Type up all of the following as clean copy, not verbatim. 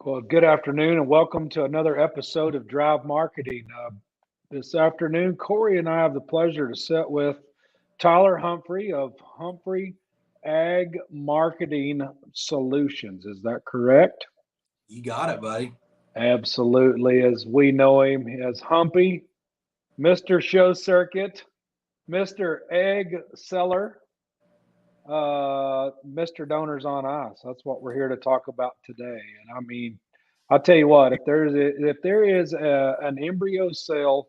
Well, good afternoon and welcome to another episode of Drive Marketing. This afternoon, Corey and I have the pleasure to sit with Tyler Humphrey of Humphrey Ag Marketing Solutions. Is that correct? You got it, buddy. Absolutely. As we know him as Humpy, Mr. Show Circuit, Mr. Egg Seller, Mr. Donors on Ice. That's what we're here to talk about today. And I mean, I'll tell you what, if there is an embryo sale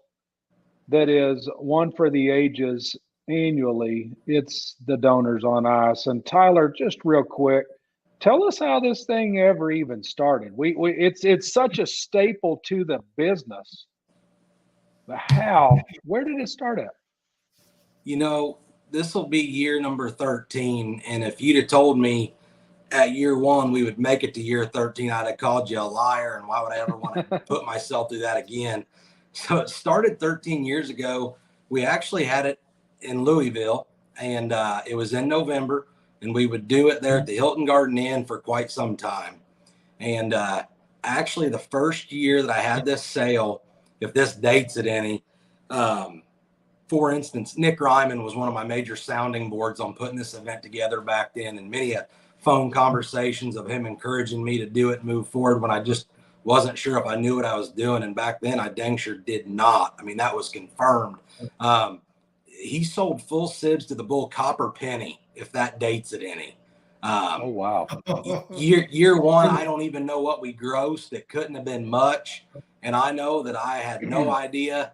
that is one for the ages annually, it's the Donors on Ice. And Tyler, just real quick, tell us how this thing ever even started. It's such a staple to the business. But where did it start at? This will be year number 13. And if you'd have told me at year one we would make it to year 13, I'd have called you a liar. And why would I ever want to put myself through that again? So it started 13 years ago. We actually had it in Louisville, and it was in November. And we would do it there at the Hilton Garden Inn for quite some time. And actually, the first year that I had this sale, if this dates it any, for instance, Nick Ryman was one of my major sounding boards on putting this event together back then, and many phone conversations of him encouraging me to do it and move forward when I just wasn't sure if I knew what I was doing. And back then I dang sure did not. I mean, that was confirmed. He sold full sibs to the bull Copper Penny, if that dates it any. Oh, wow. Year one, I don't even know what we grossed. It couldn't have been much. And I know that I had no idea,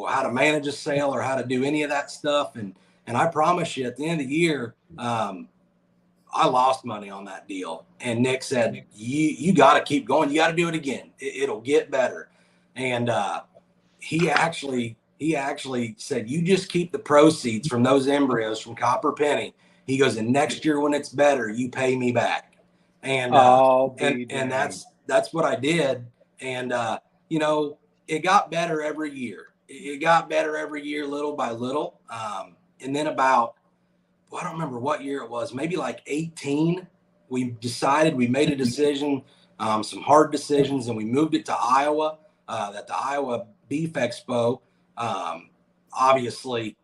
how to manage a sale or how to do any of that stuff. And I promise you, at the end of the year, I lost money on that deal. And Nick said, you got to keep going. You got to do it again. It'll get better. And he actually said, you just keep the proceeds from those embryos from Copper Penny. He goes, and next year when it's better, you pay me back. And and that's what I did. And it got better every year. It got better every year, little by little. And then I don't remember what year it was, maybe like 18, we made a decision, some hard decisions, and we moved it to Iowa, at the Iowa Beef Expo. Obviously,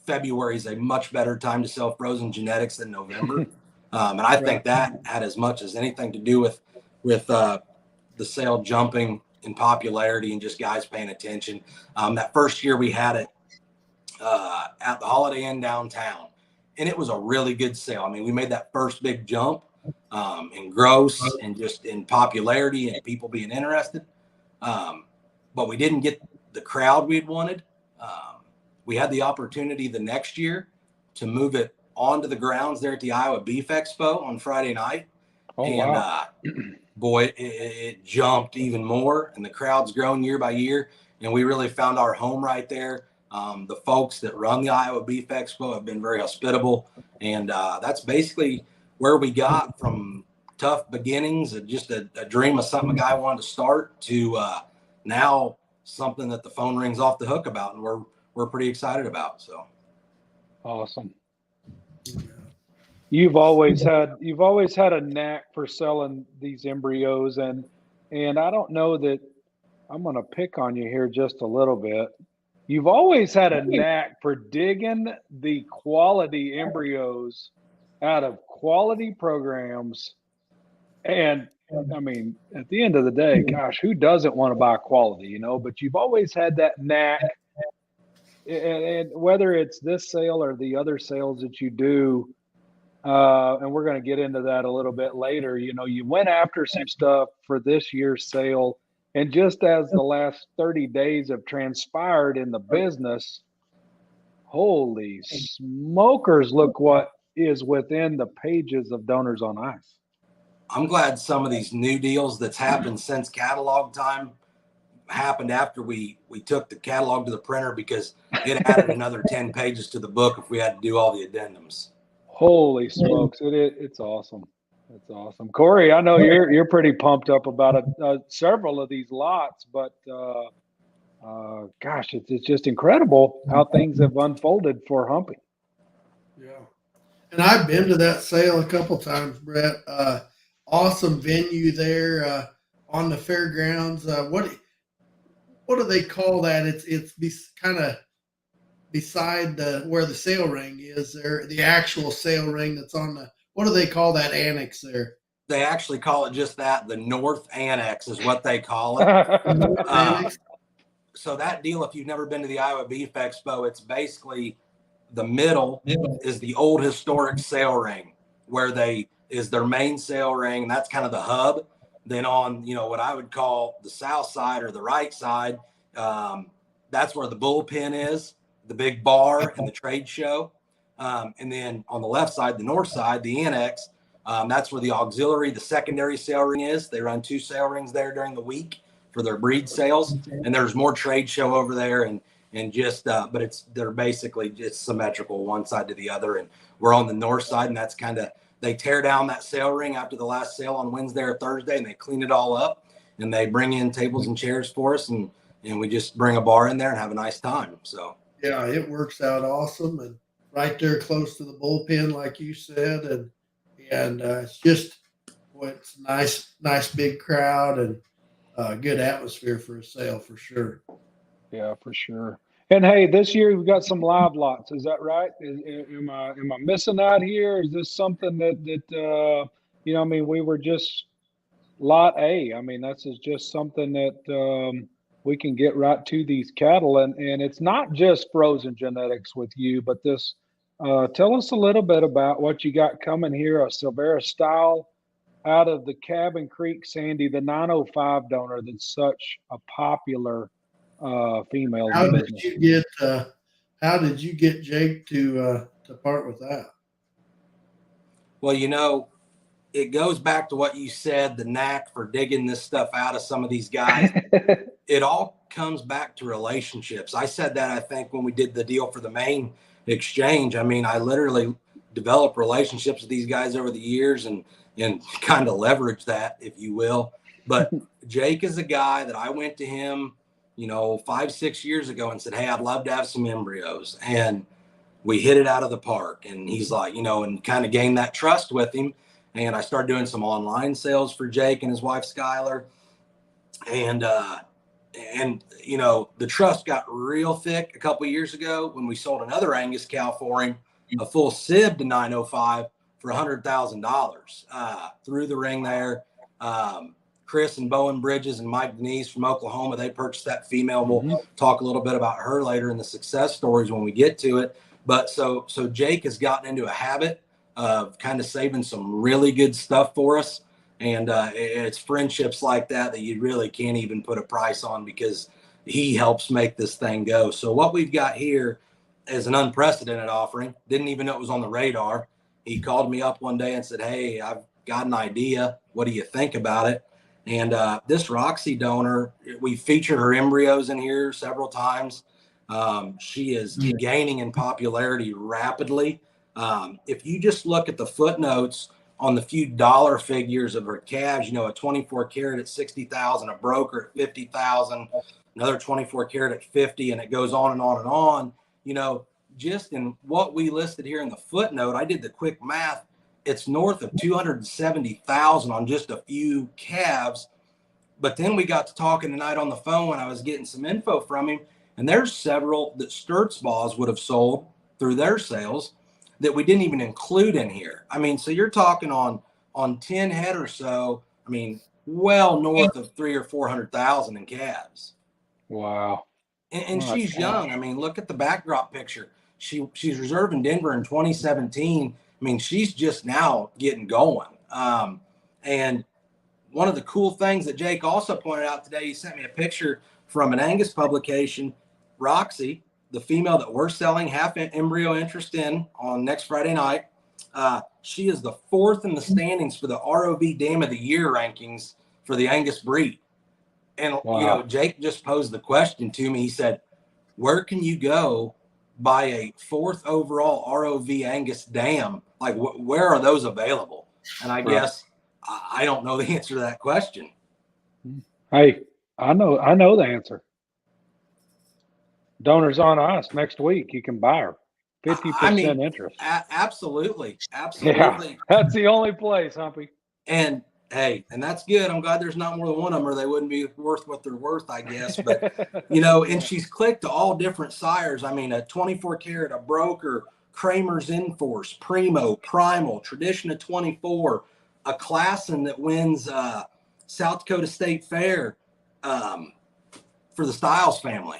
February is a much better time to sell frozen genetics than November. And I think that had as much as anything to do with the sale jumping in popularity and just guys paying attention. That first year we had it at the Holiday Inn downtown, and it was a really good sale. I mean, we made that first big jump in gross and just in popularity and people being interested. But we didn't get the crowd we'd wanted. We had the opportunity the next year to move it onto the grounds there at the Iowa Beef Expo on Friday night. Oh, and wow. Boy, it jumped even more, and the crowd's grown year by year, and we really found our home right there. The folks that run the Iowa Beef Expo have been very hospitable, and that's basically where we got from tough beginnings, just a dream of something a guy wanted to start, to now something that the phone rings off the hook about, and we're pretty excited about. So awesome. You've always had a knack for selling these embryos, and I don't know that I'm going to pick on you here just a little bit. You've always had a knack for digging the quality embryos out of quality programs. And I mean, at the end of the day, gosh, who doesn't want to buy quality, but you've always had that knack. And whether it's this sale or the other sales that you do, and we're going to get into that a little bit later, you went after some stuff for this year's sale. And just as the last 30 days have transpired in the business, holy smokers, look what is within the pages of Donors on Ice. I'm glad some of these new deals that's happened since catalog time happened after we took the catalog to the printer, because it added another 10 pages to the book if we had to do all the addendums. Holy smokes. It's awesome. That's awesome. Corey, I know you're pretty pumped up about several of these lots, but gosh, it's just incredible how things have unfolded for Humpy. Yeah. And I've been to that sale a couple times, Brett. awesome venue there on the fairgrounds. What do they call that? It's kind of beside where the sail ring is there, the actual sail ring that's on the, what do they call that annex there? They actually call it just that. The North Annex is what they call it. So that deal, if you've never been to the Iowa Beef Expo, it's basically the middle is the old historic sail ring where is their main sail ring. And that's kind of the hub. Then on, what I would call the south side or the right side, that's where the bullpen is, the big bar and the trade show. And then on the left side, the north side, the annex, that's where the auxiliary, the secondary sail ring is. They run 2 sail rings there during the week for their breed sales. And there's more trade show over there and just, but they're basically just symmetrical one side to the other. And we're on the north side, and that's they tear down that sail ring after the last sale on Wednesday or Thursday, and they clean it all up, and they bring in tables and chairs for us, and we just bring a bar in there and have a nice time. So yeah, it works out awesome, and right there close to the bullpen, like you said, and it's just, it's nice big crowd and good atmosphere for a sale for sure. Yeah, for sure. And hey, this year we've got some live lots. Is that right? Am I missing out here? Is this something that I mean, we were just lot A. I mean, this is just something that we can get right to these cattle, and it's not just frozen genetics with you, but this. Tell us a little bit about what you got coming here. A Silvera style out of the Cabin Creek Sandy, the 905 donor that's such a popular female. How did you get Jake to part with that? Well, it goes back to what you said, the knack for digging this stuff out of some of these guys. It all comes back to relationships. I said that, I think, when we did the deal for the main exchange. I mean, I literally developed relationships with these guys over the years and kind of leverage that, if you will. But Jake is a guy that I went to him, 5-6 years ago and said, hey, I'd love to have some embryos. And we hit it out of the park. And he's like, and kind of gained that trust with him. And I started doing some online sales for Jake and his wife, Skylar. And the trust got real thick a couple of years ago when we sold another Angus cow for him, a full sib to 905 for $100,000 through the ring there. Chris and Bowen Bridges and Mike Denise from Oklahoma, they purchased that female. We'll talk a little bit about her later in the success stories when we get to it. But so Jake has gotten into a habit of kind of saving some really good stuff for us. And it's friendships like that you really can't even put a price on, because he helps make this thing go. So what we've got here is an unprecedented offering. Didn't even know it was on the radar. He called me up one day and said, hey, I've got an idea. What do you think about it? And this Roxy donor, we featured her embryos in here several times. She is gaining in popularity rapidly. If you just look at the footnotes on the few dollar figures of her calves, a 24 karat at 60,000, a broker at 50,000, another 24 karat at 50, and it goes on and on and on. Just in what we listed here in the footnote, I did the quick math. It's north of 270,000 on just a few calves. But then we got to talking tonight on the phone when I was getting some info from him, and there's several that Sturtzbaugh would have sold through their sales that we didn't even include in here. I mean, so you're talking on 10 head or so, I mean, well north of 300,000 or 400,000 in calves. Wow. And she's young. I mean, look at the backdrop picture. She's reserved in Denver in 2017. I mean, she's just now getting going. And one of the cool things that Jake also pointed out today, he sent me a picture from an Angus publication, Roxy, the female that we're selling half embryo interest in on next Friday night. She is the 4th in the standings for the ROV Dam of the Year rankings for the Angus breed. And, wow. Jake just posed the question to me. He said, where can you go buy a 4th overall ROV Angus dam? Like, where are those available? And I guess I don't know the answer to that question. Hey, I know the answer. Donors on us next week. You can buy her 50% interest. Absolutely. Yeah, that's the only place, Humpy. And Hey, and that's good. I'm glad there's not more than one of them, or they wouldn't be worth what they're worth, I guess. But, you know, and she's clicked to all different sires. I mean, a 24 karat, a broker, Kramer's Enforce, Primo, Primal, Tradition of 24, a Classon that wins South Dakota State Fair for the Stiles family.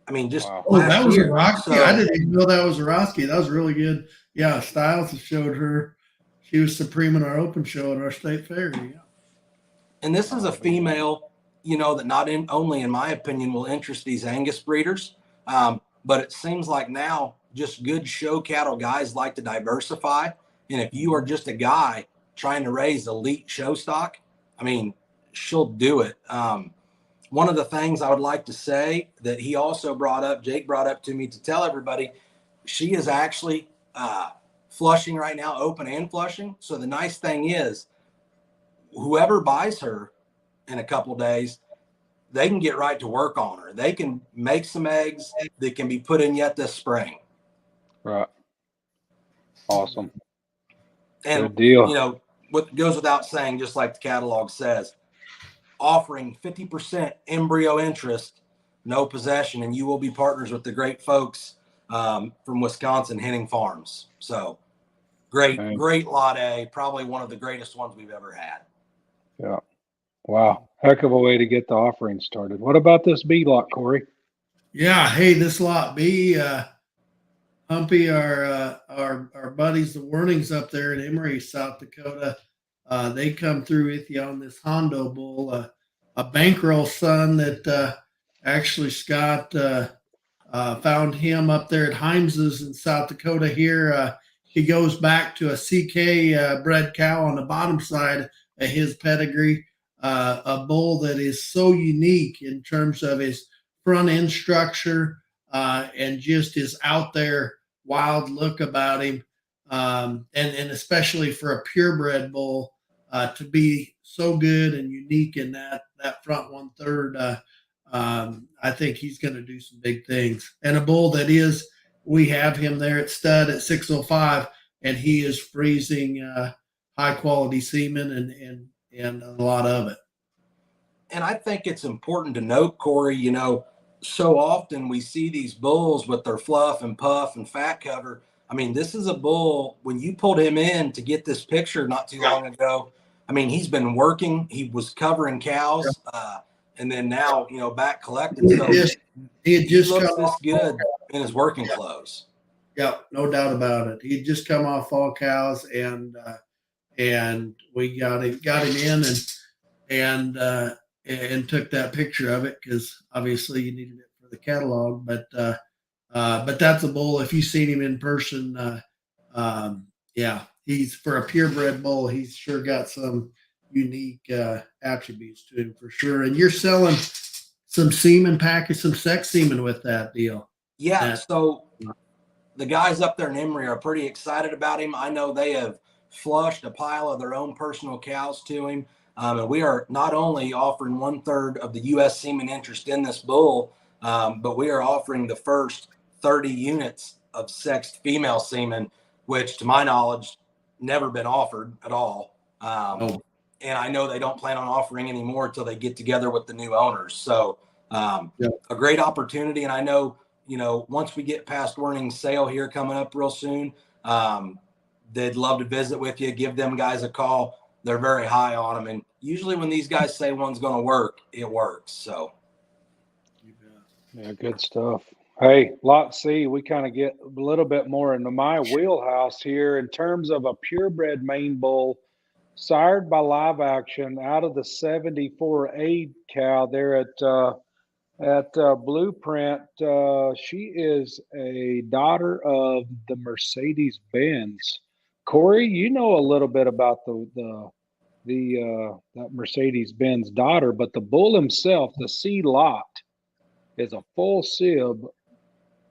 I mean, just that was a year. Rocky. So, I didn't even know that was a Rocky. That was really good. Yeah, Stiles showed her. She was supreme in our open show at our state fair. Yeah. And this is a female, you know, that not only, in my opinion, will interest these Angus breeders, but it seems like now just good show cattle guys like to diversify. And if you are just a guy trying to raise elite show stock, I mean, she'll do it. One of the things I would like to say that he also brought up, Jake brought up to me to tell everybody, she is actually flushing right now, open and flushing. So the nice thing is, whoever buys her in a couple days, they can get right to work on her. They can make some eggs that can be put in yet this spring. Right. Awesome. And, good deal. You know, what goes without saying, just like the catalog says, offering 50% embryo interest, no possession, and you will be partners with the great folks from Wisconsin, Henning Farms. So great lot A, probably one of the greatest ones we've ever had. Yeah. Wow. Heck of a way to get the offering started. What about this B lot, Corey? Yeah. Hey, this lot B, Humpy, our buddies, the Warnings up there in Emory, South Dakota, they come through with you on this Hondo bull, a bankroll son that actually Scott found him up there at Heims's in South Dakota here. He goes back to a CK bred cow on the bottom side of his pedigree, a bull that is so unique in terms of his front end structure and just his out there wild look about him. And especially for a purebred bull to be so good and unique in that front 1/3, I think he's going to do some big things. And a bull that is, we have him there at stud at 605, and he is freezing high quality semen and a lot of it. And I think it's important to note, Corey, you know, so often we see these bulls with their fluff and puff and fat cover. I mean, this is a bull, when you pulled him in to get this picture not too long ago, I mean, he's been working, he was covering cows, and then now, you know, back collecting. So he had just looks come this off good in his working clothes. Yeah, no doubt about it. He had just come off fall cows, and we got him in and took that picture of it because obviously you needed it for the catalog. But that's a bull. If you've seen him in person, yeah, he's, for a purebred bull, he's sure got some unique attributes to him for sure. And you're selling some semen package, some sex semen with that deal. Yeah. So the guys up there in Emory are pretty excited about him. I know they have flushed a pile of their own personal cows to him. And we are not only offering 1/3 of the U.S. semen interest in this bull, but we are offering the first 30 units of sexed female semen, which to my knowledge, never been offered at all. And I know they don't plan on offering any more until they get together with the new owners. So a great opportunity. And I know, you know, once we get past Warning's sale here coming up real soon, they'd love to visit with you, give them guys a call. They're very high on them. And usually when these guys say one's going to work, it works. So. Yeah, good stuff. Hey, lot C, we kind of get a little bit more into my wheelhouse here in terms of a purebred Maine bull sired by Live Action out of the 74A cow there at Blueprint. She is a daughter of the Mercedes-Benz. Corey, you know a little bit about that Mercedes-Benz daughter, but the bull himself, the C lot, is a full sib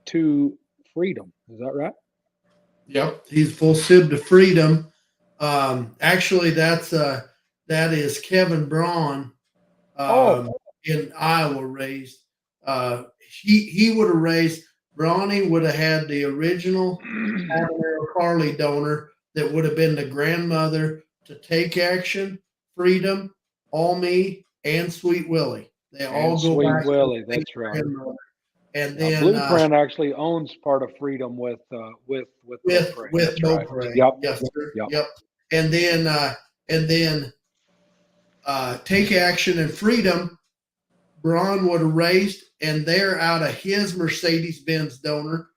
to Freedom. Is that right? Yep, he's full sib to Freedom. Actually, that is Kevin Braun in Iowa raised. He would have raised, Brawny would have had the original Habanero Carly donor that would have been the grandmother to Take Action, Freedom, All Me, and Sweet Willie. They all go Sweet back Willie, to that's right. grandmother. And Yeah, then Blueprint actually owns part of Freedom with Beaupre. with That's right. Beaupre. Yep. Yes, sir. Yep. Yep. And then Take Action and Freedom, Braun would have raised, and they're out of his Mercedes-Benz donor.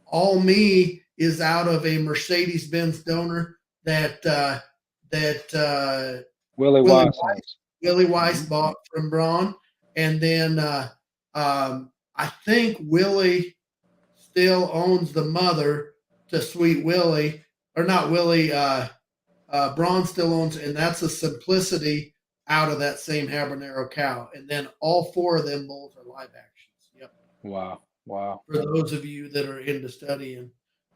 All Me is out of a Mercedes-Benz donor that Willie Weiss owns. Willie Weiss bought from Braun. And then I think Willie still owns the mother to Sweet Willie, or not Willie. Braun still owns, and that's a Simplicity out of that same Habanero cow. And then all 4 of them bulls are live actions. Yep. Wow. For those of you that are into studying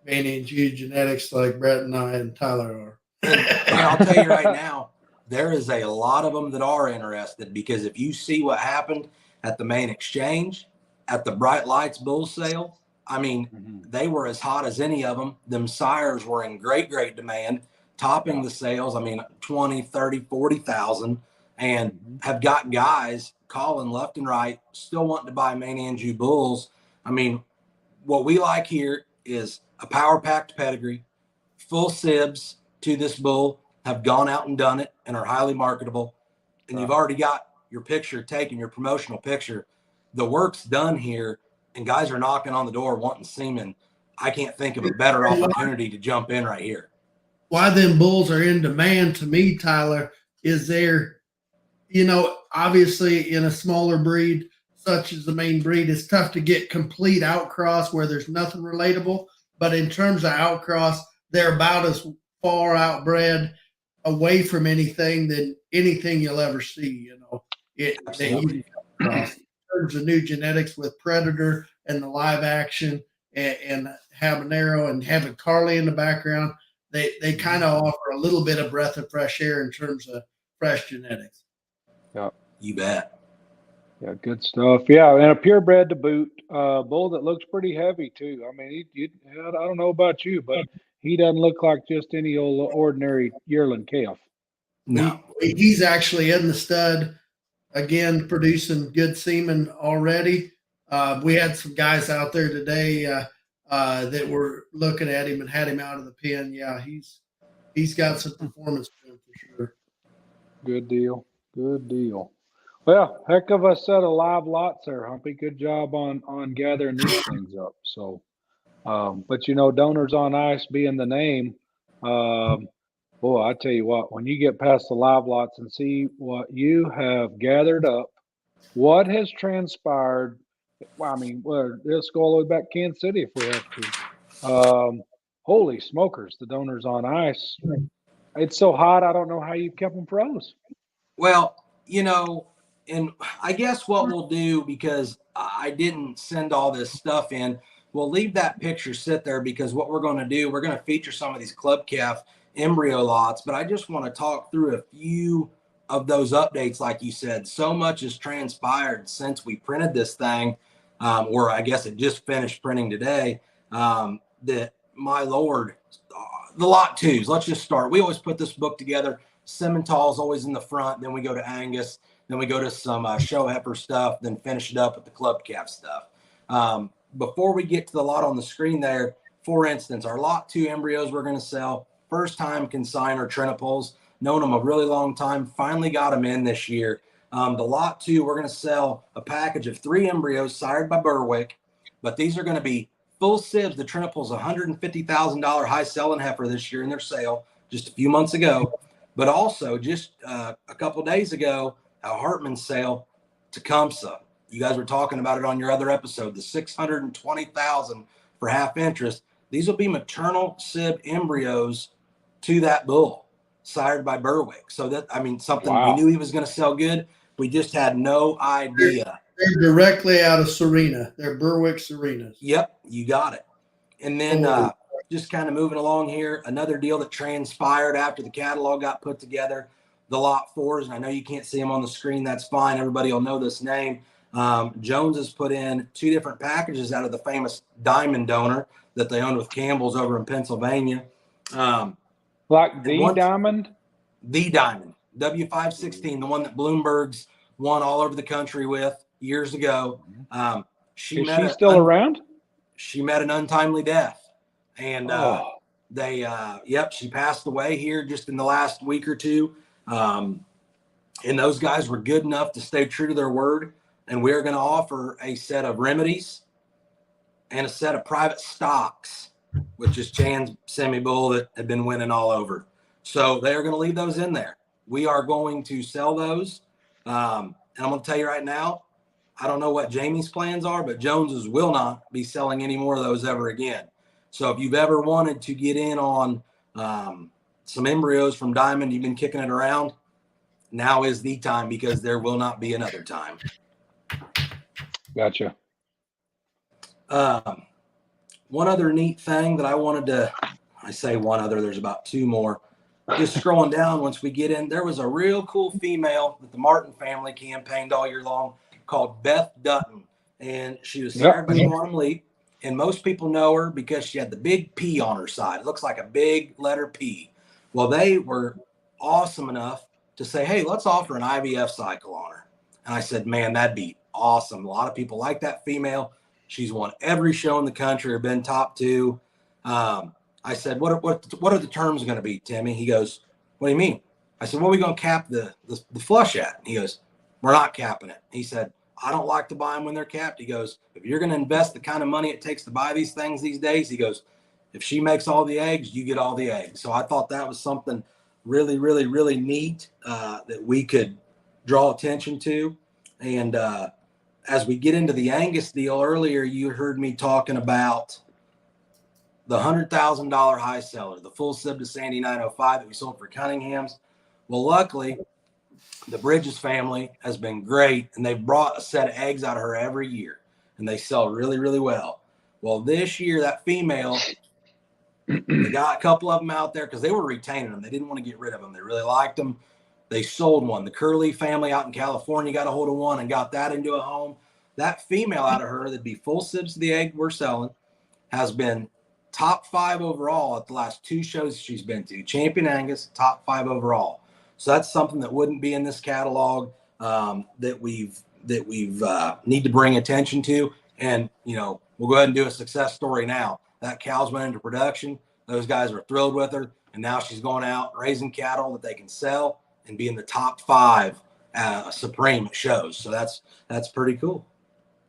managed genetics like Brett and I and Tyler are. And I'll tell you right now, there is a lot of them that are interested, because if you see what happened at the main exchange, at the Bright Lights bull sale, I mean, they were as hot as any of them. Them sires were in great demand, topping the sales. I mean, 20, 30, 40,000, and have got guys calling left and right, still wanting to buy main Anjou bulls. I mean, what we like here is a power-packed pedigree, full sibs to this bull, have gone out and done it and are highly marketable. And you've already got your picture taken, your promotional picture. The work's done here, and guys are knocking on the door wanting semen. I can't think of a better opportunity to jump in right here. Why them bulls are in demand to me, Tyler, is they're, obviously in a smaller breed, such as the main breed, it's tough to get complete outcross where there's nothing relatable. But in terms of outcross, they're about as far outbred away from anything than anything you'll ever see. They easy to cross. In terms of new genetics with Predator and the live action and Habanero and having Carly in the background, they kind of offer a little bit of breath of fresh air in terms of fresh genetics. Yeah, you bet. Yeah, good stuff. Yeah, and a purebred to boot. Bull that looks pretty heavy too. I mean, I don't know about you, but he doesn't look like just any old ordinary yearling calf. No, he's actually in the stud again, producing good semen already. We had some guys out there today that were looking at him and had him out of the pen. Yeah, he's got some performance to him for sure. Good deal. Well, heck of a set of live lots there, Humpy. Good job on gathering these things up. So, but donors on ice being the name, boy, I tell you what, when you get past the live lots and see what you have gathered up, what has transpired. Well, I mean, let's go all the way back to Kansas City if we have to. Holy smokers, the donors on ice. It's so hot, I don't know how you kept them froze. Well, and I guess what we'll do, because I didn't send all this stuff in, we'll leave that picture sit there, because what we're going to do, we're going to feature some of these club calf embryo lots. But I just want to talk through a few of those updates. Like you said, so much has transpired since we printed this thing, or I guess it just finished printing today, that, my Lord, the lot twos. Let's just start. We always put this book together. Simmental's always in the front. Then we go to Angus. Then we go to some show heifer stuff. Then finish it up with the club calf stuff. Before we get to the lot on the screen there, for instance, our lot 2 embryos we're going to sell. First time consigner Trinipoles. Known them a really long time. Finally got them in this year. The lot 2, we're going to sell a package of 3 embryos sired by Berwick. But these are going to be full sibs. The Trinipoles, $150,000 high selling heifer this year in their sale just a few months ago. But also just a couple days ago, a Hartman sale, Tecumseh. You guys were talking about it on your other episode, the $620,000 for half interest. These will be maternal sib embryos to that bull, sired by Berwick. So that, I mean, something we knew he was going to sell good. We just had no idea. They're directly out of Serena. They're Berwick Serenas. Yep, you got it. And then just kind of moving along here, another deal that transpired after the catalog got put together, the lot 4s. And I know you can't see them on the screen. That's fine. Everybody will know this name. Jones has put in 2 different packages out of the famous Diamond donor that they own with Campbell's over in Pennsylvania. Like the Diamond? The Diamond. W516, the one that Bloomberg's won all over the country with years ago. Is she still around? She met an untimely death, and Oh. she passed away here just in the last week or two. And those guys were good enough to stay true to their word. And we're going to offer a set of remedies and a set of private stocks, which is Chan's semi-bull that had been winning all over. So they're going to leave those in there. We are going to sell those. And I'm going to tell you right now, I don't know what Jamie's plans are, but Jones's will not be selling any more of those ever again. So if you've ever wanted to get in on some embryos from Diamond, you've been kicking it around, now is the time, because there will not be another time. Gotcha. One other neat thing that I wanted to, I say one other, there's about two more. Just scrolling down, once we get in, there was a real cool female that the Martin family campaigned all year long called Beth Dutton. And she was sired by Quantum Leap. And most people know her because she had the big P on her side. It looks like a big letter P. Well, they were awesome enough to say, hey, let's offer an IVF cycle on her. And I said, man, that'd be awesome. A lot of people like that female. She's won every show in the country or been top 2. I said, what are the terms going to be, Timmy? He goes, what do you mean? I said, what are we going to cap the flush at? And he goes, we're not capping it. He said, I don't like to buy them when they're capped. He goes, if you're going to invest the kind of money it takes to buy these things these days, he goes, if she makes all the eggs, you get all the eggs. So I thought that was something really, really, really neat that we could draw attention to. And as we get into the Angus deal, earlier you heard me talking about the $100,000 high seller, the full sib to Sandy 905 that we sold for Cunningham's. Well, luckily, the Bridges family has been great, and they've brought a set of eggs out of her every year, and they sell really, really well. Well, this year, that female, they got a couple of them out there because they were retaining them. They didn't want to get rid of them. They really liked them. They sold one. The Curley family out in California got a hold of one and got that into a home. That female out of her, that'd be full sibs to the egg we're selling, has been top 5 overall at the last 2 shows she's been to. Champion Angus, top 5 overall. So that's something that wouldn't be in this catalog that we've need to bring attention to. And, you know, we'll go ahead and do a success story now. That cow's went into production. Those guys are thrilled with her. And now she's going out raising cattle that they can sell and be in the top 5 Supreme shows. So that's pretty cool.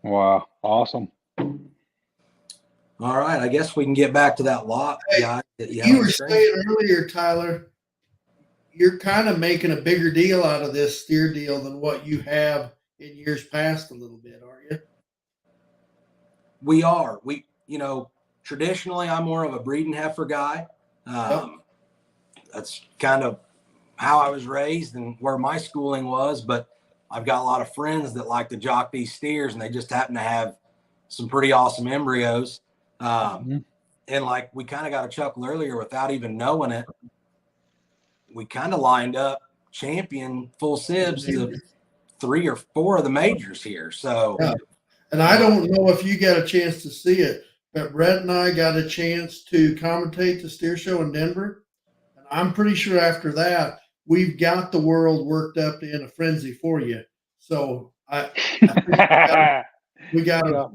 Wow. Awesome. All right. I guess we can get back to that lot. Hey, you were saying earlier, Tyler, you're kind of making a bigger deal out of this steer deal than what you have in years past a little bit, aren't you? We are. Traditionally, I'm more of a breeding heifer guy. That's kind of how I was raised and where my schooling was. But I've got a lot of friends that like to jock these steers, and they just happen to have some pretty awesome embryos. And like we kind of got a chuckle earlier without even knowing it. We kind of lined up champion full sibs to 3 or 4 of the majors here. So, yeah. And I don't know if you got a chance to see it, but Brett and I got a chance to commentate the steer show in Denver. And I'm pretty sure after that, we've got the world worked up in a frenzy for you. So I we got them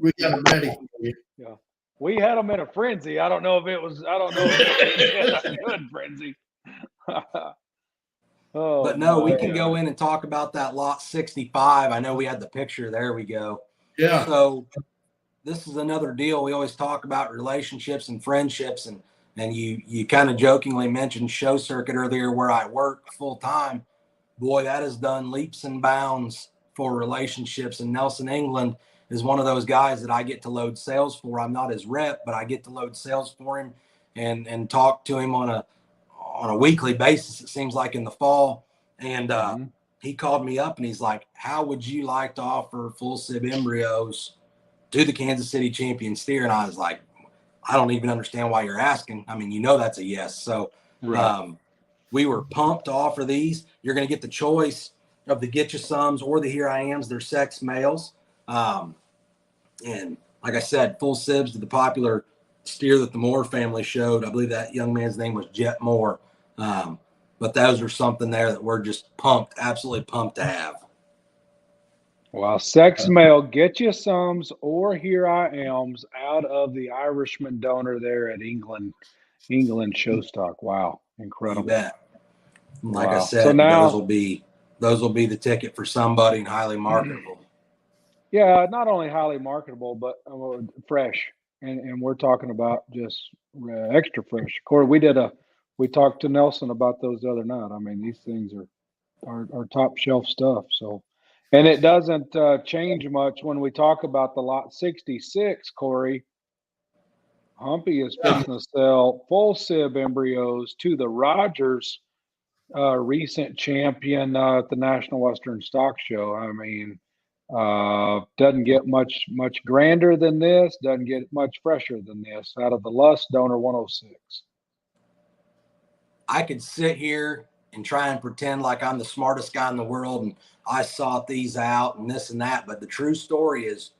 ready for you. Yeah. We had them in a frenzy. I don't know if it was a good frenzy. But no, we can go in and talk about that lot 65. I know we had the picture. There we go. Yeah. So this is another deal. We always talk about relationships and friendships, and you kind of jokingly mentioned show circuit earlier where I work full time. Boy, that has done leaps and bounds for relationships. And Nelson England is one of those guys that I get to load sales for. I'm not his rep, but I get to load sales for him and talk to him on a weekly basis, it seems like, in the fall. And he called me up and he's like, how would you like to offer full sib embryos to the Kansas City champion steer? And I was like, I don't even understand why you're asking. I mean, that's a yes. So we were pumped to offer these. You're going to get the choice of the Get You Somes or the Here I Ams. They're sex males. And like I said, full sibs to the popular steer that the Moore family showed. I believe that young man's name was Jet Moore. but those are something there that we're just pumped, absolutely pumped to have. Well, sex male, get you somes or here I am's out of the Irishman donor there at England show stock. Wow, incredible. You bet. Like I Wow. said, So now, those will be the ticket for somebody and highly marketable. yeah, not only highly marketable, but fresh. And we're talking about just extra fresh. Corey, we talked to Nelson about those the other night. I mean, these things are top shelf stuff. So, and it doesn't change much when we talk about the lot 66, Corey. Humpy is fixing to sell full sib embryos to the Rogers recent champion at the National Western Stock Show. I mean, doesn't get much grander than this, doesn't get much fresher than this out of the Lust Donor 106. I could sit here and try and pretend like I'm the smartest guy in the world and I sought these out and this and that. But the true story is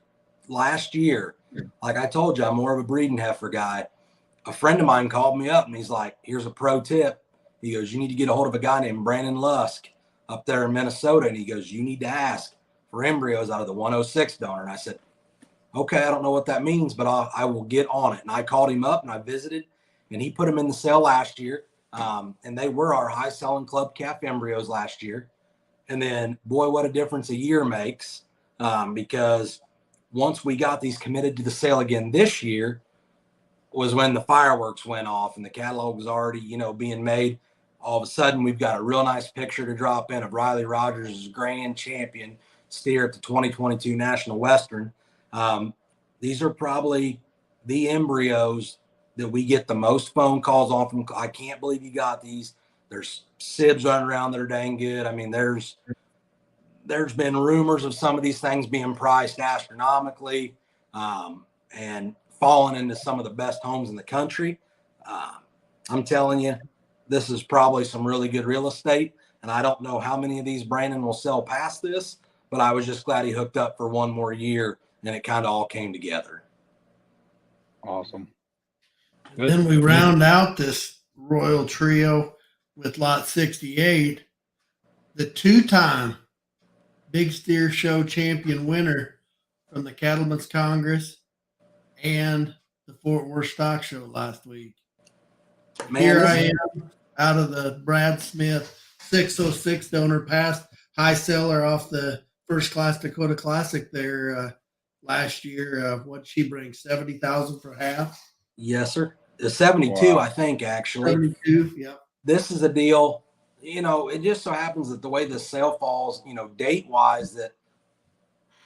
last year, like I told you, I'm more of a breeding heifer guy. A friend of mine called me up and he's like, here's a pro tip. He goes, you need to get a hold of a guy named Brandon Lusk up there in Minnesota. And he goes, you need to ask for embryos out of the 106 donor. And I said, okay, I don't know what that means, but I will get on it. And I called him up and I visited and he put them in the sale last year. And they were our high selling club calf embryos last year. And then, boy, what a difference a year makes, because once we got these committed to the sale again this year was when the fireworks went off and the catalog was already, being made. All of a sudden, we've got a real nice picture to drop in of Riley Rogers' grand champion steer at the 2022 National Western. These are probably the embryos that we get the most phone calls on from. I can't believe you got these. There's sibs running around that are dang good. I mean, there's been rumors of some of these things being priced astronomically and falling into some of the best homes in the country. I'm telling you, this is probably some really good real estate. And I don't know how many of these Brandon will sell past this, but I was just glad he hooked up for one more year and it kind of all came together. Awesome. Good. Then we round out this royal trio with lot 68, the two-time Big Steer Show champion winner from the Cattlemen's Congress and the Fort Worth Stock Show last week. Man, here I am out of the Brad Smith 606 donor, past high seller off the First Class Dakota Classic there last year. What she brings, 70,000 for half? Yes, sir. The 72, wow. I think, actually. 72, yeah. This is a deal, it just so happens that the way this sale falls, date-wise, that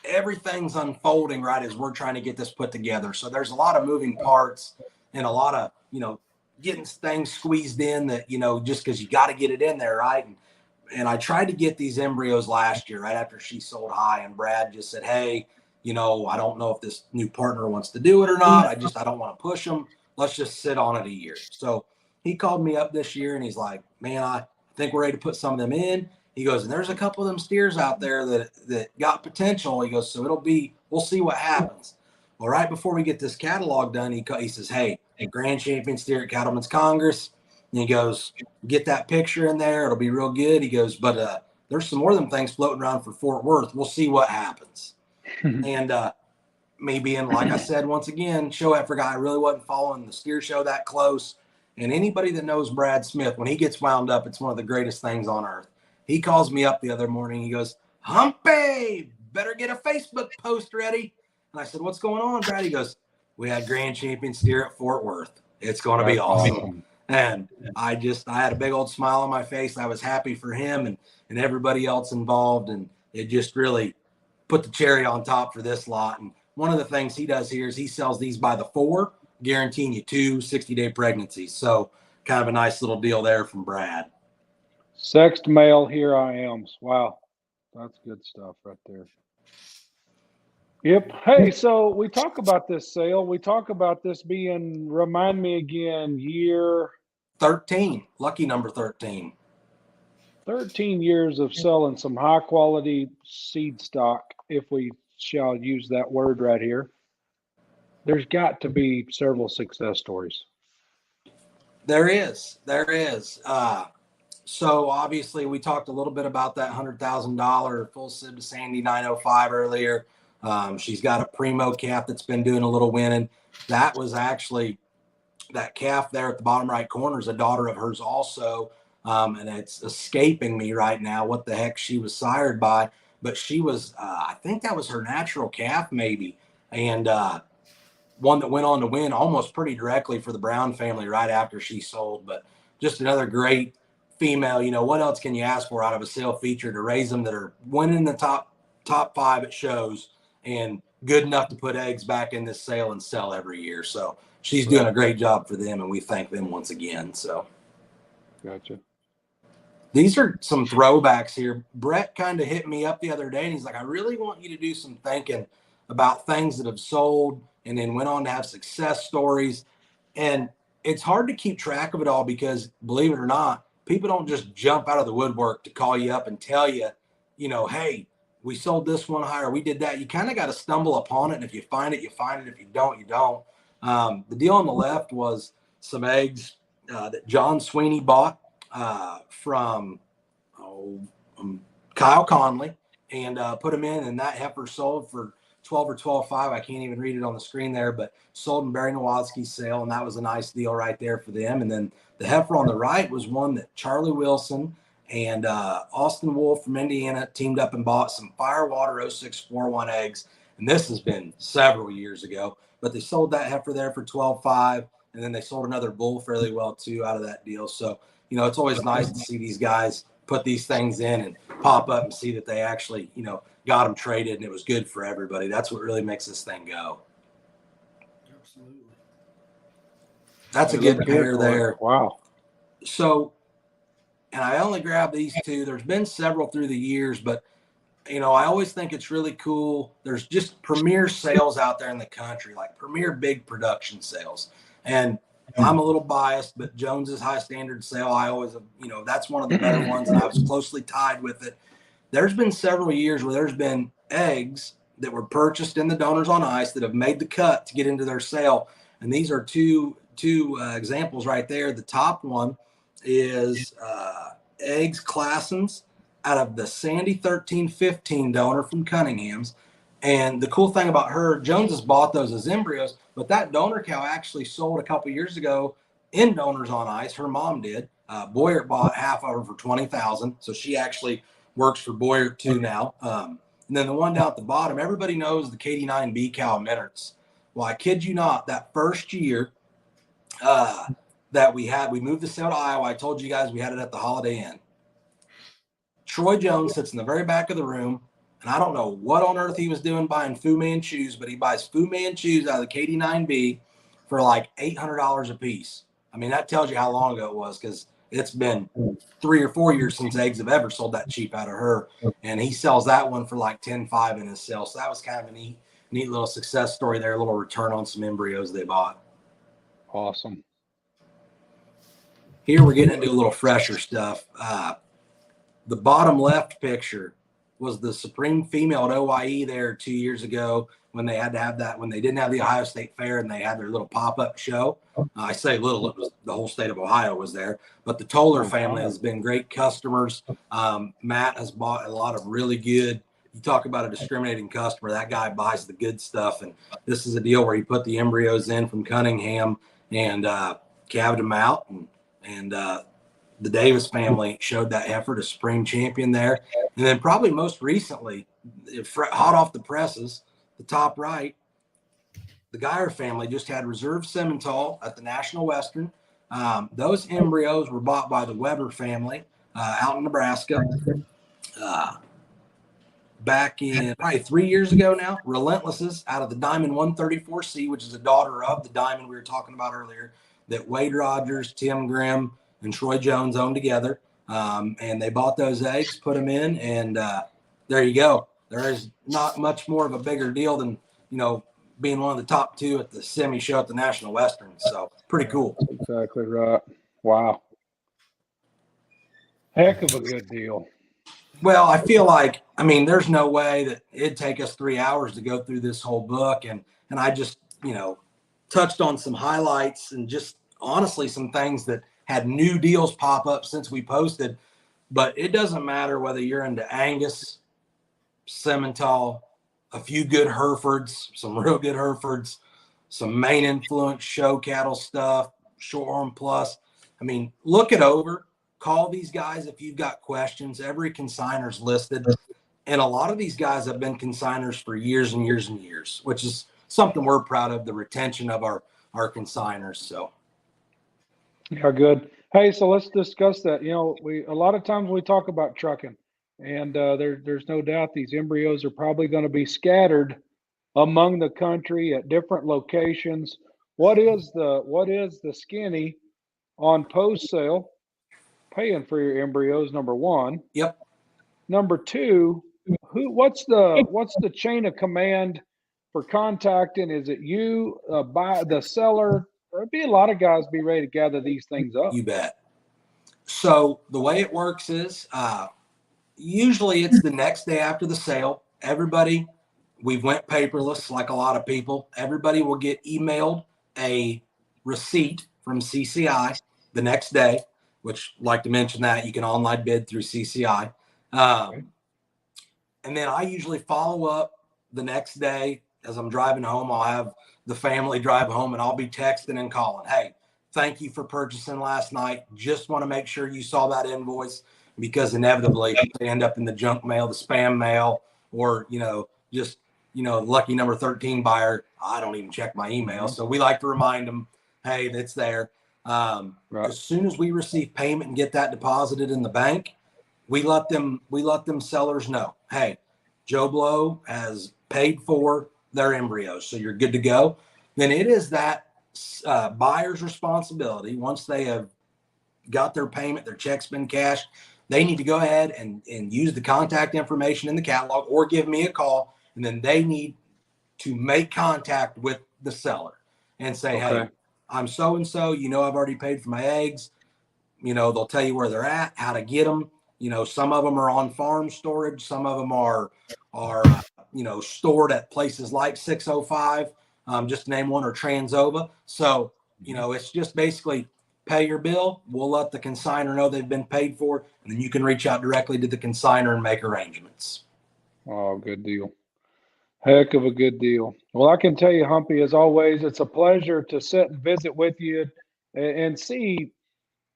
everything's unfolding right as we're trying to get this put together. So there's a lot of moving parts and a lot of, getting things squeezed in that, just because you got to get it in there, right? And I tried to get these embryos last year right after she sold high, and Brad just said, hey, I don't know if this new partner wants to do it or not. I don't want to push them. Let's just sit on it a year. So he called me up this year and he's like, man, I think we're ready to put some of them in. He goes, and there's a couple of them steers out there that got potential. He goes, so we'll see what happens. Well, right before we get this catalog done, he says, hey, grand champion steer at Cattlemen's Congress. And he goes, get that picture in there. It'll be real good. He goes, but there's some more of them things floating around for Fort Worth. We'll see what happens. And me being, like I said, once again, show heifer guy, I really wasn't following the steer show that close. And anybody that knows Brad Smith, when he gets wound up, it's one of the greatest things on earth. He calls me up the other morning. He goes, Humpy, better get a Facebook post ready. And I said, what's going on, Brad? He goes, we had grand champion steer at Fort Worth. It's going to be awesome. And I had a big old smile on my face. I was happy for him and everybody else involved. And it just really put the cherry on top for this lot. And one of the things he does here is he sells these by the 4, guaranteeing you 2 60-day pregnancies. So kind of a nice little deal there from Brad. Sexed male, here I am. Wow. That's good stuff right there. Yep. Hey, so we talk about this sale. We talk about this being, remind me again, year 13, lucky number 13. 13 years of selling some high quality seed stock, if we shall use that word right here. There's got to be several success stories. There is. So obviously we talked a little bit about that $100,000 full sib to Sandy 905 earlier. She's got a primo calf that's been doing a little winning. That was actually that calf there at the bottom right corner is a daughter of hers also. And it's escaping me right now what the heck she was sired by, but she was, I think that was her natural calf maybe. And one that went on to win almost pretty directly for the Brown family right after she sold. But just another great female. You know, what else can you ask for out of a sale feature to raise them that are winning the top 5 at shows and good enough to put eggs back in this sale and sell every year. So she's doing a great job for them, and we thank them once again. So Gotcha. these are some throwbacks here. Brett kind of hit me up the other day, and he's like, I really want you to do some thinking about things that have sold and then went on to have success stories. And it's hard to keep track of it all because, believe it or not, people don't just jump out of the woodwork to call you up and tell you, you know, hey, we sold this one higher, we did that. You kind of got to stumble upon it. And if you find it, you find it. If you don't, you don't. The deal on the left was some eggs that John Sweeney bought from Kyle Conley and put them in, and that heifer sold for 12 or 12.5. I can't even read it on the screen there, but sold in Barry Nowatzki's sale, and that was a nice deal right there for them. And then the heifer on the right was one that Charlie Wilson and Austin Wolf from Indiana teamed up and bought some Firewater 0641 eggs. And this has been several years ago, but they sold that heifer there for 12.5, and then they sold another bull fairly well too out of that deal. So, you know, it's always nice to see these guys put these things in and pop up and see that they actually, you know, got them traded and it was good for everybody. That's what really makes this thing go. Absolutely. That's a good pair there. Wow. So, and I only grabbed these two. There's been several through the years, but, you know, I always think it's really cool. There's just premier sales out there in the country, like premier big production sales. And I'm a little biased, but Jones's High Standard sale, I always, you know, that's one of the better ones, and I was closely tied with it. There's been several years where there's been eggs that were purchased in the Donors on Ice that have made the cut to get into their sale. And these are two examples right there. The top one is eggs Classens out of the Sandy 1315 donor from Cunningham's. And the cool thing about her, Jones has bought those as embryos, but that donor cow actually sold a couple years ago in Donors on Ice. Her mom did. Boyert bought half of her for $20,000. So she actually works for Boyert too now. And then the one down at the bottom, everybody knows the KD9B cow Minards. Well, I kid you not, that first year that we moved the sale to Iowa. I told you guys we had it at the Holiday Inn. Troy Jones sits in the very back of the room. And I don't know what on earth he was doing buying Fu Manchus, but he buys Fu Manchus out of the KD9B for like $800 a piece. I mean, that tells you how long ago it was, because it's been 3 or 4 years since eggs have ever sold that cheap out of her. And he sells that one for like 10.5 in his sale. So that was kind of a neat little success story there, a little return on some embryos they bought. Awesome. Here we're getting into a little fresher stuff. The bottom left picture was the Supreme Female at OYE there 2 years ago when they had to have that, when they didn't have the Ohio State Fair and they had their little pop-up show. I say little, it was the whole state of Ohio was there, but the Toller family has been great customers. Matt has bought a lot of really good, you talk about a discriminating customer, that guy buys the good stuff. And this is a deal where he put the embryos in from Cunningham and calved them out. And the Davis family showed that heifer to Supreme Champion there. And then probably most recently, hot off the presses, the top right, the Geyer family just had reserve Simmental at the National Western. Those embryos were bought by the Weber family out in Nebraska back in probably 3 years ago now. Relentlesses out of the Diamond 134C, which is a daughter of the Diamond we were talking about earlier, that Wade Rogers, Tim Grimm, and Troy Jones owned together. And they bought those eggs, put them in, and there you go. There is not much more of a bigger deal than, you know, being one of the top two at the semi show at the National Western. So pretty cool. Exactly right. Wow. Heck of a good deal. Well, I feel like, I mean, there's no way that it'd take us 3 hours to go through this whole book. And I just, you know, touched on some highlights and just honestly some things that had new deals pop up since we posted. But it doesn't matter whether you're into Angus, Simmental, a few good Herefords, some real good Herefords, some main influence show cattle stuff, Shorthorn Plus. I mean, look it over. Call these guys if you've got questions. Every consignor's listed. And a lot of these guys have been consignors for years and years and years, which is something we're proud of, the retention of our consignors. So, yeah, good. Hey, so let's discuss that. You know, a lot of times we talk about trucking, and there's no doubt these embryos are probably going to be scattered among the country at different locations. What is the skinny on post sale paying for your embryos? Number one. yep. Number two, what's the chain of command for contacting? Is it you, by the seller? There'd be a lot of guys be ready to gather these things up. You bet. So the way it works is usually it's the next day after the sale. Everybody, we went paperless like a lot of people. Everybody will get emailed a receipt from CCI the next day, which I'd like to mention that you can online bid through CCI. And then I usually follow up the next day as I'm driving home. I'll have the family drive home and I'll be texting and calling. Hey, thank you for purchasing last night. Just want to make sure you saw that invoice, because inevitably they end up in the junk mail, the spam mail, or, just, lucky number 13 buyer. I don't even check my email. So we like to remind them, hey, that's there. Right. As soon as we receive payment and get that deposited in the bank, we let them sellers know, hey, Joe Blow has paid for their embryos, so you're good to go. Then it is that buyer's responsibility. Once they have got their payment, their check's been cashed, they need to go ahead and use the contact information in the catalog or give me a call, and then they need to make contact with the seller and say, hey, I'm so-and-so, I've already paid for my eggs. They'll tell you where they're at, how to get them. Some of them are on farm storage. Some of them are stored at places like 605, just to name one, or Transova. So, it's just basically pay your bill. We'll let the consignor know they've been paid for, and then you can reach out directly to the consignor and make arrangements. Oh, good deal. Heck of a good deal. Well, I can tell you, Humpy, as always, it's a pleasure to sit and visit with you and see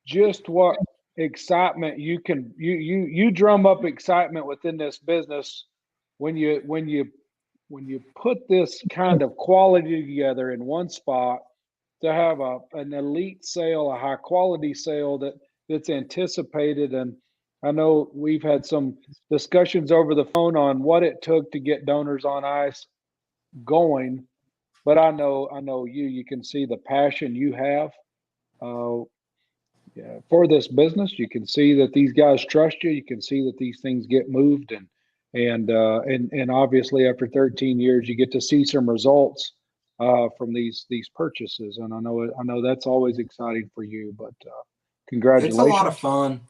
just what excitement you drum up excitement within this business when you put this kind of quality together in one spot to have an elite sale, a high quality sale that's anticipated. And I know we've had some discussions over the phone on what it took to get Donors on Ice going, but I know you can see the passion you have for this business. You can see that these guys trust you. You can see that these things get moved, and obviously after 13 years, you get to see some results from these purchases. And I know that's always exciting for you. But congratulations! It's a lot of fun.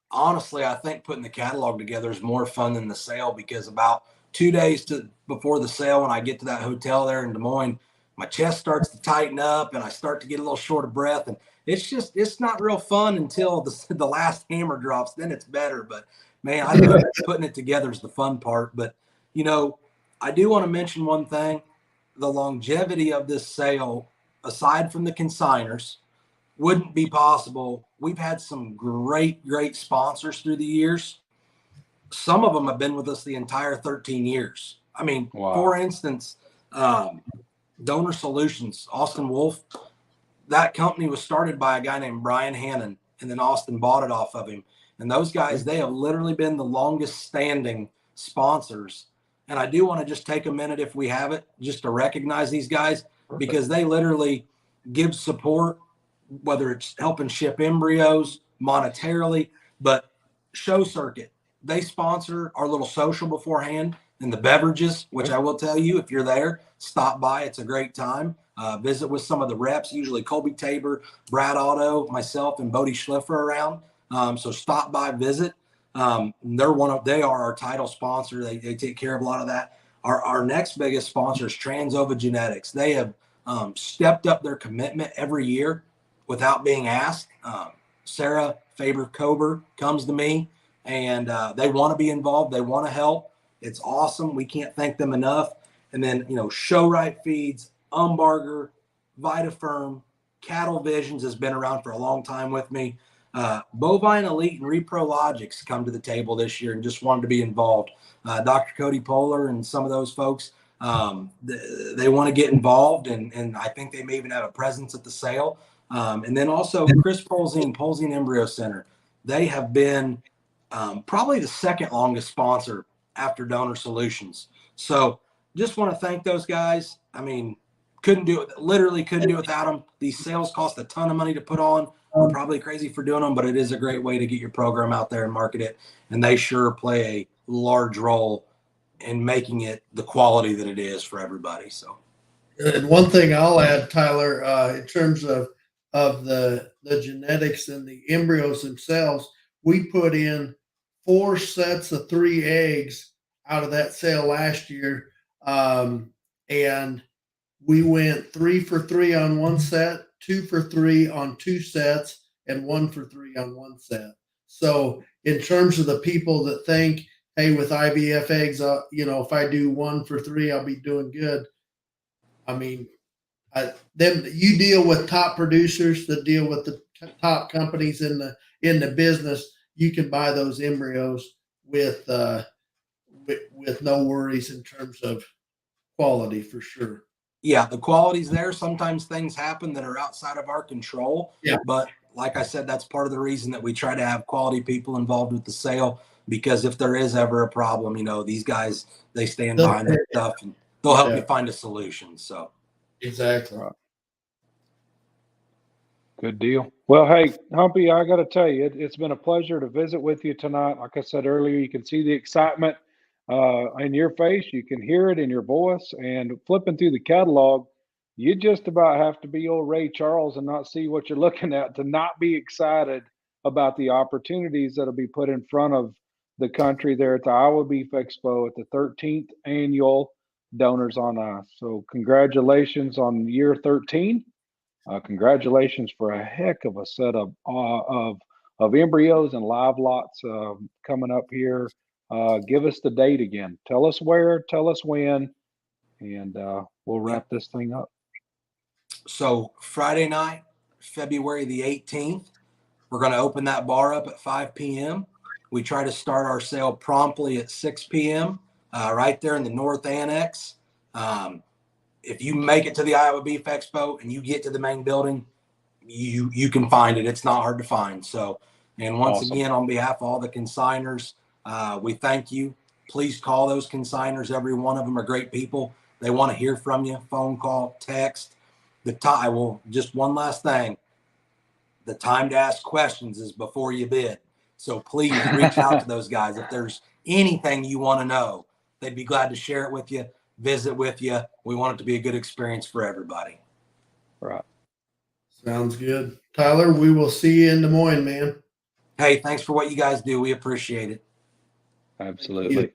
Honestly, I think putting the catalog together is more fun than the sale, because about 2 days before the sale, when I get to that hotel there in Des Moines, my chest starts to tighten up and I start to get a little short of breath, and it's not real fun until the last hammer drops. Then it's better. But man, I think putting it together is the fun part. But I do want to mention one thing: the longevity of this sale, aside from the consigners, wouldn't be possible. We've had some great sponsors through the years. Some of them have been with us the entire 13 years. I mean, wow. For instance, Donor Solutions, Austin Wolf, that company was started by a guy named Brian Hannon, and then Austin bought it off of him. And those guys, they have literally been the longest standing sponsors. And I do want to just take a minute, if we have it, just to recognize these guys, because they literally give support, whether it's helping ship embryos monetarily, but show circuit. They sponsor our little social beforehand, and the beverages, which I will tell you, if you're there, stop by. It's a great time. Visit with some of the reps, usually Colby Tabor, Brad Otto, myself, and Bodie Schliffer around. So stop by, visit. They are our title sponsor. They take care of a lot of that. Our next biggest sponsor is Transova Genetics. They have stepped up their commitment every year. without being asked. Sarah Faber-Kober comes to me, and they want to be involved. They want to help. It's awesome. We can't thank them enough. And then, Show Right Feeds, Umbarger, VitaFirm, Cattle Visions has been around for a long time with me. Bovine Elite and ReproLogics come to the table this year and just wanted to be involved. Dr. Cody Poehler and some of those folks, they want to get involved, and I think they may even have a presence at the sale. And then also Chris Polzine, Polzine Embryo Center. They have been probably the second longest sponsor after Donor Solutions. So just want to thank those guys. I mean, couldn't do it without them. These sales cost a ton of money to put on. We're probably crazy for doing them, but it is a great way to get your program out there and market it. And they sure play a large role in making it the quality that it is for everybody. So, and one thing I'll add, Tyler, in terms of the genetics and the embryos themselves, we put in 4 sets of 3 eggs out of that sale last year, and we went 3 for 3 on 1 set, 2 for 3 on 2 sets, and 1 for 3 on 1 set. So in terms of the people that think, hey, with IVF eggs, if I do 1 for 3, I'll be doing good. I mean, you deal with top producers that deal with the top companies in the business. You can buy those embryos with no worries in terms of quality, for sure. Yeah, the quality's there. Sometimes things happen that are outside of our control. Yeah. But like I said, that's part of the reason that we try to have quality people involved with the sale, because if there is ever a problem, these guys, they stand behind their stuff and they'll help you find a solution. So exactly. Good deal. Well, hey, Humpy, I got to tell you, it's been a pleasure to visit with you tonight. Like I said earlier, you can see the excitement in your face. You can hear it in your voice. And flipping through the catalog, you just about have to be old Ray Charles and not see what you're looking at to not be excited about the opportunities that'll be put in front of the country there at the Iowa Beef Expo at the 13th annual Donors on Ice. So congratulations on year 13. Congratulations for a heck of a set of embryos and live lots coming up here. Give us the date again. Tell us where, tell us when, and we'll wrap this thing up. So Friday night, February the 18th, we're going to open that bar up at 5 p.m. We try to start our sale promptly at 6 p.m. Right there in the North Annex. If you make it to the Iowa Beef Expo and you get to the main building, you can find it. It's not hard to find. So, and once again, on behalf of all the consigners, we thank you. Please call those consigners. Every one of them are great people. They want to hear from you. Phone call, text. Just one last thing. The time to ask questions is before you bid. So please reach out to those guys. If there's anything you want to know, they'd be glad to share it with you, visit with you. We want it to be a good experience for everybody. Right. Sounds good. Tyler, we will see you in Des Moines, man. Hey, thanks for what you guys do. We appreciate it. Absolutely.